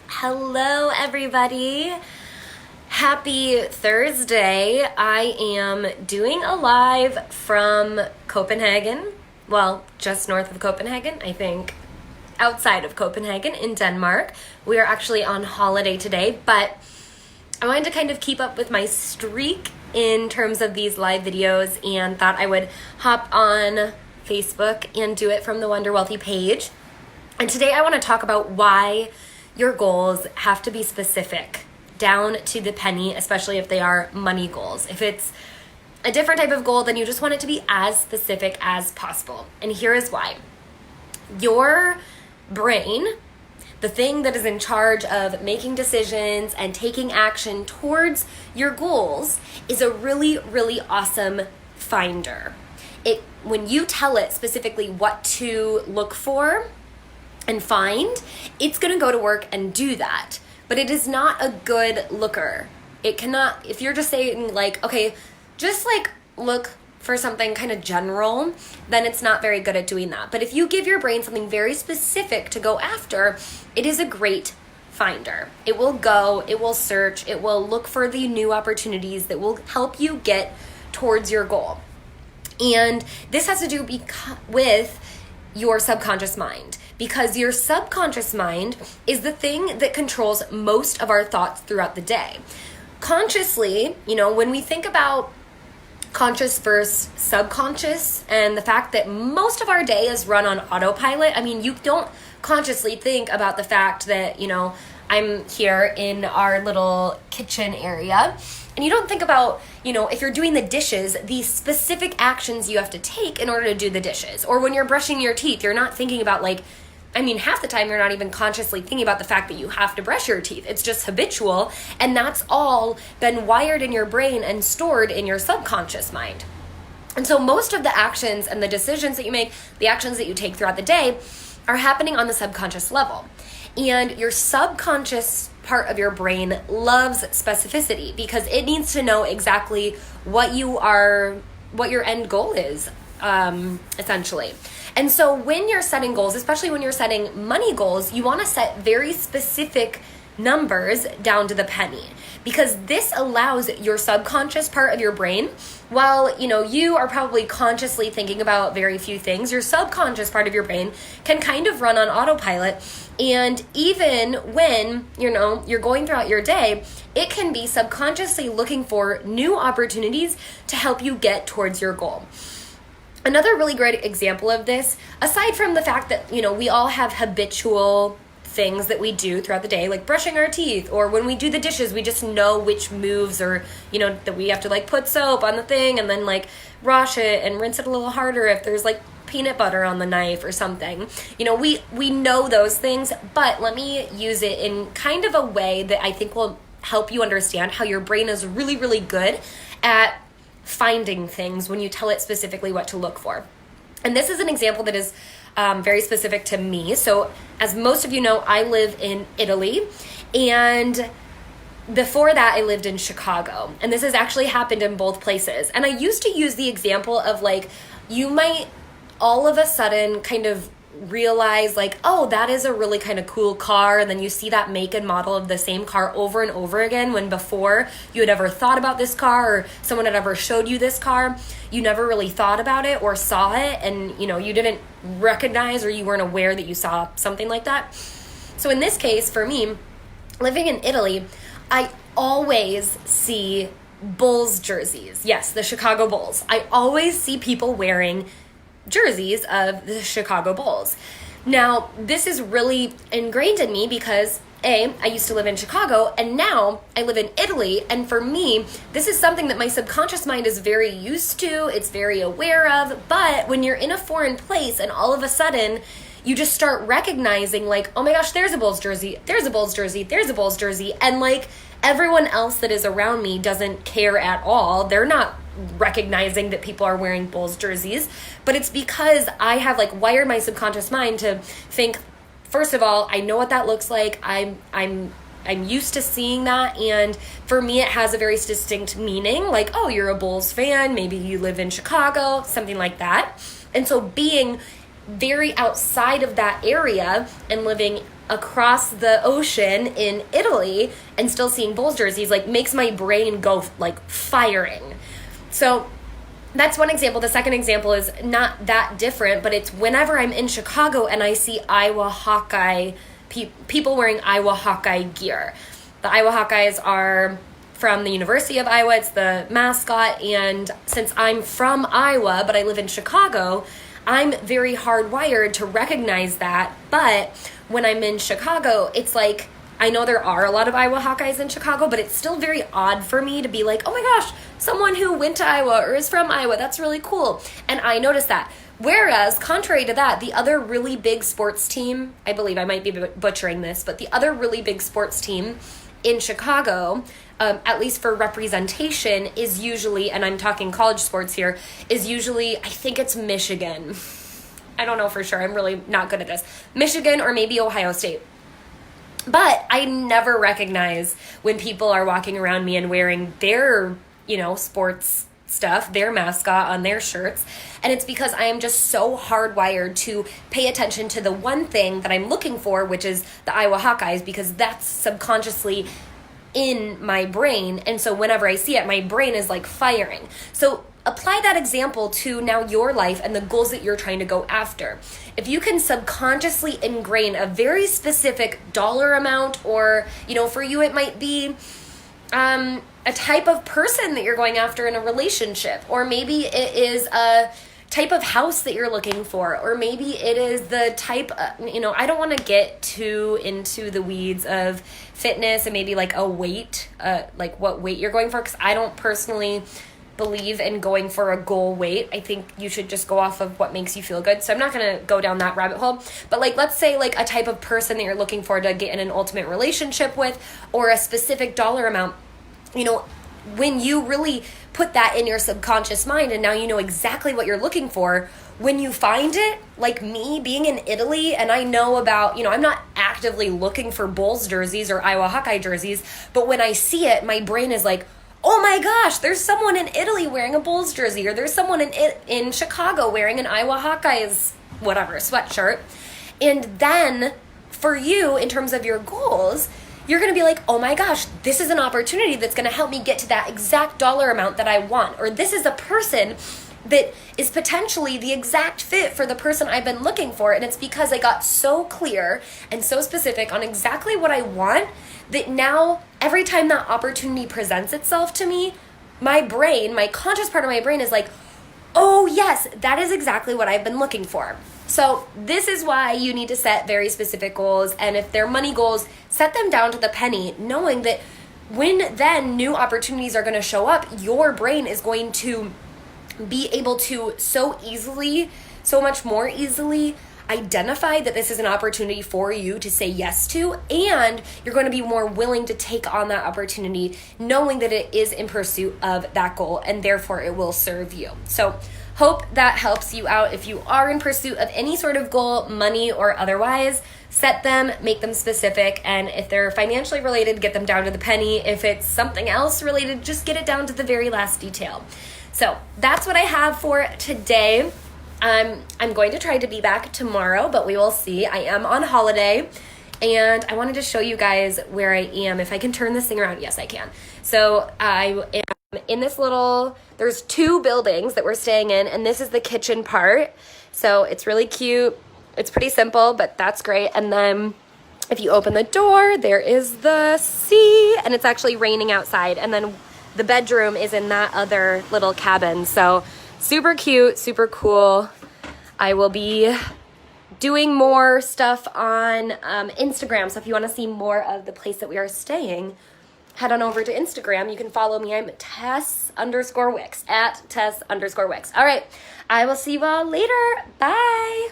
Hello, everybody. Happy Thursday. I am doing a live from Copenhagen. Well, just north of Copenhagen, I think. Outside of Copenhagen in Denmark. We are actually on holiday today, but I wanted to kind of keep up with my streak in terms of these live videos and thought I would hop on Facebook and do it from the Wonder Wealthy page. And today I want to talk about why your goals have to be specific, down to the penny, especially if they are money goals. If it's a different type of goal, then you just want it to be as specific as possible. And here is why. Your brain, the thing that is in charge of making decisions and taking action towards your goals, is a really, really awesome finder. When you tell it specifically what to look for and find, it's going to go to work and do that. But it is not a good looker. It cannot, if you're just saying like, okay, just like look for something kind of general, then it's not very good at doing that. But if you give your brain something very specific to go after, it is a great finder. It will go, it will search, it will look for the new opportunities that will help you get towards your goal. And this has to do with your subconscious mind, because your subconscious mind is the thing that controls most of our thoughts throughout the day. Consciously, when we think about conscious versus subconscious and the fact that most of our day is run on autopilot, you don't consciously think about the fact that, I'm here in our little kitchen area. And you don't think about, if you're doing the dishes, the specific actions you have to take in order to do the dishes. Or when you're brushing your teeth, you're not thinking about half the time you're not even consciously thinking about the fact that you have to brush your teeth. It's just habitual. And that's all been wired in your brain and stored in your subconscious mind. And so most of the actions and the decisions that you make, the actions that you take throughout the day, are happening on the subconscious level. And your subconscious part of your brain loves specificity because it needs to know exactly what your end goal is, essentially. And so when you're setting goals, especially when you're setting money goals, you want to set very specific numbers down to the penny, because this allows your subconscious part of your brain, while you are probably consciously thinking about very few things, your subconscious part of your brain can kind of run on autopilot. And even when you're going throughout your day, it can be subconsciously looking for new opportunities to help you get towards your goal. Another really great example of this, aside from the fact that we all have habitual things that we do throughout the day, like brushing our teeth, or when we do the dishes, we just know which moves, or that we have to put soap on the thing and then wash it and rinse it a little harder if there's peanut butter on the knife or something. We know those things, but let me use it in kind of a way that I think will help you understand how your brain is really, really good at finding things when you tell it specifically what to look for. And this is an example that is very specific to me. So as most of you know, I live in Italy, and before that I lived in Chicago. And this has actually happened in both places. And I used to use the example of you might all of a sudden kind of realize oh, that is a really kind of cool car, and then you see that make and model of the same car over and over again, when before you had ever thought about this car, or someone had ever showed you this car, you never really thought about it or saw it, and you didn't recognize, or you weren't aware that you saw something like that. So in this case, for me, living in Italy, I always see Bulls jerseys. Yes, the Chicago Bulls. I always see people wearing jerseys of the Chicago Bulls. Now, this is really ingrained in me because I used to live in Chicago, and now I live in Italy, and for me, this is something that my subconscious mind is very used to, it's very aware of. But when you're in a foreign place and all of a sudden you just start recognizing oh my gosh, there's a Bulls jersey, there's a Bulls jersey, there's a Bulls jersey, and everyone else that is around me doesn't care at all. They're not recognizing that people are wearing Bulls jerseys, but it's because I have wired my subconscious mind to think, first of all, I know what that looks like. I'm used to seeing that, and for me it has a very distinct meaning, oh, you're a Bulls fan, maybe you live in Chicago, something like that. And so being very outside of that area and living across the ocean in Italy and still seeing Bulls jerseys, like, makes my brain go, like, firing. So that's one example. The second example is not that different, but it's whenever I'm in Chicago and I see Iowa Hawkeye, people wearing Iowa Hawkeye gear. The Iowa Hawkeyes are from the University of Iowa. It's the mascot. And since I'm from Iowa, but I live in Chicago, I'm very hardwired to recognize that. But when I'm in Chicago, it's like, I know there are a lot of Iowa Hawkeyes in Chicago, but it's still very odd for me to be like, oh my gosh, someone who went to Iowa or is from Iowa, that's really cool. And I notice that. Whereas, contrary to that, the other really big sports team, I believe I might be butchering this, but the other really big sports team in Chicago, at least for representation, is usually, and I'm talking college sports here, is usually, I think it's Michigan. I don't know for sure. I'm really not good at this. Michigan or maybe Ohio State. But I never recognize when people are walking around me and wearing their, sports stuff, their mascot on their shirts. And it's because I am just so hardwired to pay attention to the one thing that I'm looking for, which is the Iowa Hawkeyes, because that's subconsciously in my brain. And so whenever I see it, my brain is like firing. So apply that example to now your life and the goals that you're trying to go after. If you can subconsciously ingrain a very specific dollar amount, or, for you it might be a type of person that you're going after in a relationship, or maybe it is a type of house that you're looking for, or maybe it is the type of, I don't want to get too into the weeds of fitness and maybe like a weight, like what weight you're going for, because I don't personally believe in going for a goal weight. I think you should just go off of what makes you feel good. So I'm not going to go down that rabbit hole. But like, let's say like a type of person that you're looking for to get in an ultimate relationship with, or a specific dollar amount, when you really put that in your subconscious mind and now you know exactly what you're looking for, when you find it, like me being in Italy and I know about, I'm not actively looking for Bulls jerseys or Iowa Hawkeye jerseys, but when I see it, my brain is like, oh my gosh, there's someone in Italy wearing a Bulls jersey, or there's someone in Chicago wearing an Iowa Hawkeyes, whatever, sweatshirt. And then for you, in terms of your goals, you're going to be like, oh my gosh, this is an opportunity that's going to help me get to that exact dollar amount that I want. Or this is a person that is potentially the exact fit for the person I've been looking for. And it's because I got so clear and so specific on exactly what I want that now every time that opportunity presents itself to me, my brain, my conscious part of my brain is like, oh yes, that is exactly what I've been looking for. So this is why you need to set very specific goals. And if they're money goals, set them down to the penny, knowing that when then new opportunities are going to show up, your brain is going to be able to so much more easily identify that this is an opportunity for you to say yes to, and you're going to be more willing to take on that opportunity, knowing that it is in pursuit of that goal, and therefore it will serve you. So hope that helps you out. If you are in pursuit of any sort of goal, money or otherwise, set them, make them specific, and if they're financially related, get them down to the penny. If it's something else related, just get it down to the very last detail. So that's what I have for today. I'm going to try to be back tomorrow, but we will see. I am on holiday, and I wanted to show you guys where I am. If I can turn this thing around, yes, I can. So I am in this there's 2 buildings that we're staying in, and this is the kitchen part. So it's really cute. It's pretty simple, but that's great. And then if you open the door, there is the sea, and it's actually raining outside. And then the bedroom is in that other little cabin. So super cute, super cool. I will be doing more stuff on Instagram. So if you want to see more of the place that we are staying, head on over to Instagram. You can follow me. I'm Tess_Wicks, @Tess_Wicks. All right. I will see you all later. Bye.